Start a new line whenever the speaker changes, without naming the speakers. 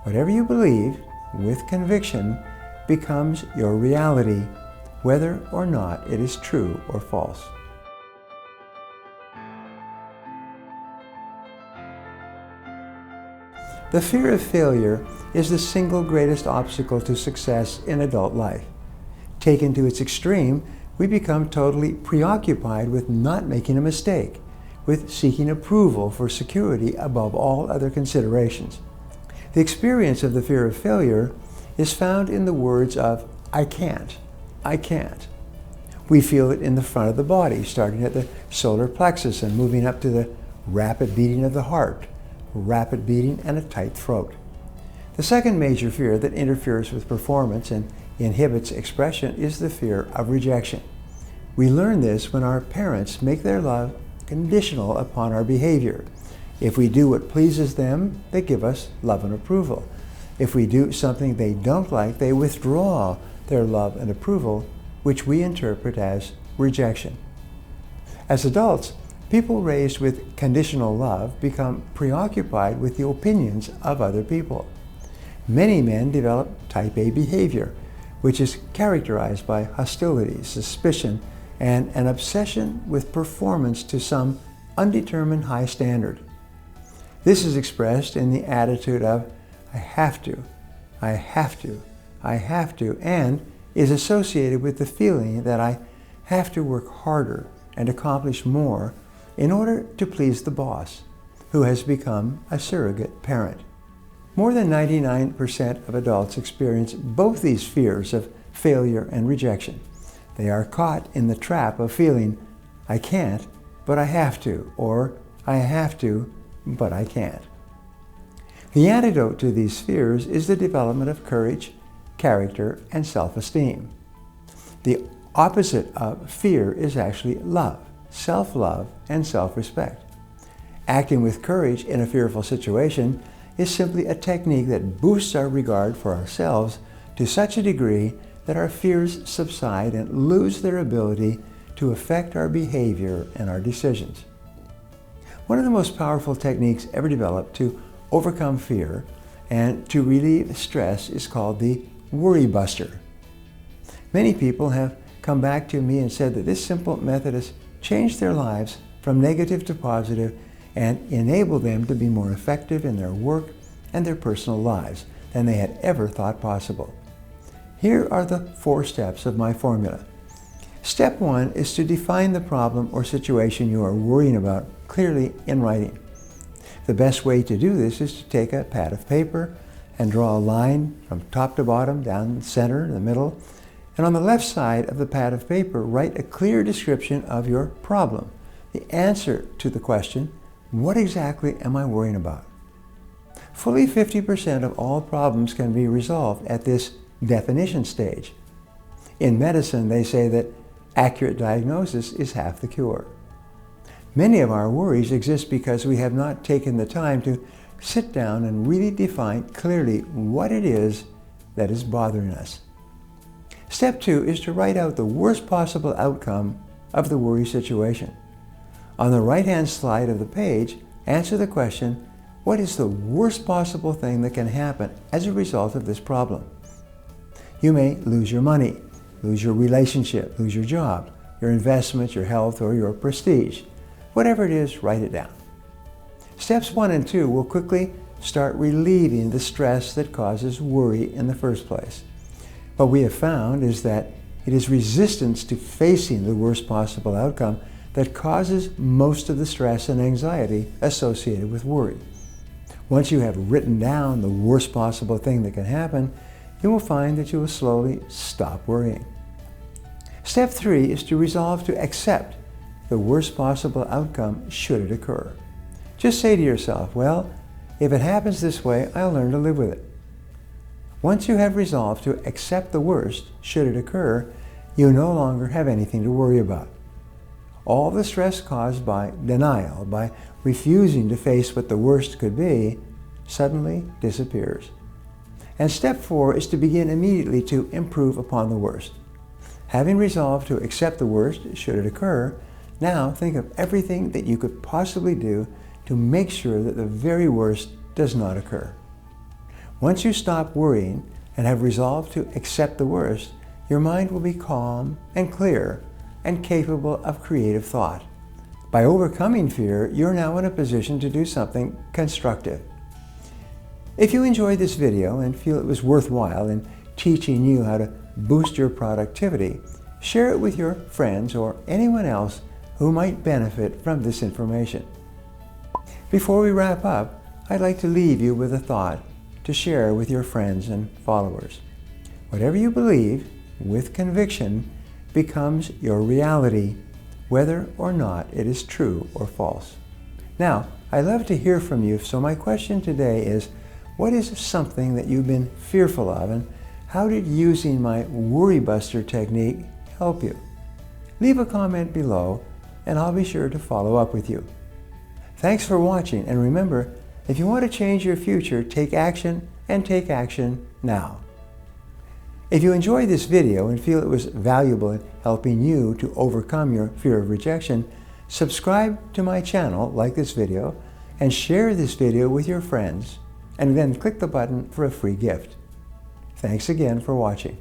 Whatever you believe, with conviction, becomes your reality, whether or not it is true or false. The fear of failure is the single greatest obstacle to success in adult life. Taken to its extreme, we become totally preoccupied with not making a mistake, with seeking approval for security above all other considerations. The experience of the fear of failure is found in the words of, "I can't, I can't." We feel it in the front of the body, starting at the solar plexus and moving up to the rapid beating of the heart, rapid beating and a tight throat. The second major fear that interferes with performance and inhibits expression is the fear of rejection. We learn this when our parents make their love conditional upon our behavior. If we do what pleases them, they give us love and approval. If we do something they don't like, they withdraw their love and approval, which we interpret as rejection. As adults, people raised with conditional love become preoccupied with the opinions of other people. Many men develop type A behavior, which is characterized by hostility, suspicion, and an obsession with performance to some undetermined high standard. This is expressed in the attitude of, "I have to, I have to, I have to," and is associated with the feeling that I have to work harder and accomplish more in order to please the boss, who has become a surrogate parent. More than 99% of adults experience both these fears of failure and rejection. They are caught in the trap of feeling, "I can't, but I have to," or "I have to, but I can't." The antidote to these fears is the development of courage, character, and self-esteem. The opposite of fear is actually love, self-love, and self-respect. Acting with courage in a fearful situation is simply a technique that boosts our regard for ourselves to such a degree that our fears subside and lose their ability to affect our behavior and our decisions. One of the most powerful techniques ever developed to overcome fear and to relieve stress is called the worry buster. Many people have come back to me and said that this simple method has changed their lives from negative to positive and enabled them to be more effective in their work and their personal lives than they had ever thought possible. Here are the 4 steps of my formula. Step 1 is to define the problem or situation you are worrying about clearly in writing. The best way to do this is to take a pad of paper and draw a line from top to bottom, down the center, the middle, and on the left side of the pad of paper, write a clear description of your problem, the answer to the question, what exactly am I worrying about? Fully 50% of all problems can be resolved at this definition stage. In medicine, they say that accurate diagnosis is half the cure. Many of our worries exist because we have not taken the time to sit down and really define clearly what it is that is bothering us. Step 2 is to write out the worst possible outcome of the worry situation. On the right-hand slide of the page, answer the question, what is the worst possible thing that can happen as a result of this problem? You may lose your money, lose your relationship, lose your job, your investments, your health, or your prestige. Whatever it is, write it down. Steps 1 and 2 will quickly start relieving the stress that causes worry in the first place. What we have found is that it is resistance to facing the worst possible outcome that causes most of the stress and anxiety associated with worry. Once you have written down the worst possible thing that can happen, you will find that you will slowly stop worrying. Step 3 is to resolve to accept the worst possible outcome should it occur. Just say to yourself, well, if it happens this way, I'll learn to live with it. Once you have resolved to accept the worst should it occur, you no longer have anything to worry about. All the stress caused by denial, by refusing to face what the worst could be, suddenly disappears. And step 4 is to begin immediately to improve upon the worst. Having resolved to accept the worst should it occur, now think of everything that you could possibly do to make sure that the very worst does not occur. Once you stop worrying and have resolved to accept the worst, your mind will be calm and clear and capable of creative thought. By overcoming fear, you're now in a position to do something constructive. If you enjoyed this video and feel it was worthwhile in teaching you how to boost your productivity, share it with your friends or anyone else who might benefit from this information. Before we wrap up, I'd like to leave you with a thought to share with your friends and followers. Whatever you believe, with conviction, becomes your reality, whether or not it is true or false. Now, I'd love to hear from you, so my question today is, what is something that you've been fearful of, and how did using my Worry Buster technique help you? Leave a comment below, and I'll be sure to follow up with you. Thanks for watching, and remember, if you want to change your future, take action, and take action now. If you enjoyed this video and feel it was valuable in helping you to overcome your fear of rejection, subscribe to my channel, like this video, and share this video with your friends, and then click the button for a free gift. Thanks again for watching.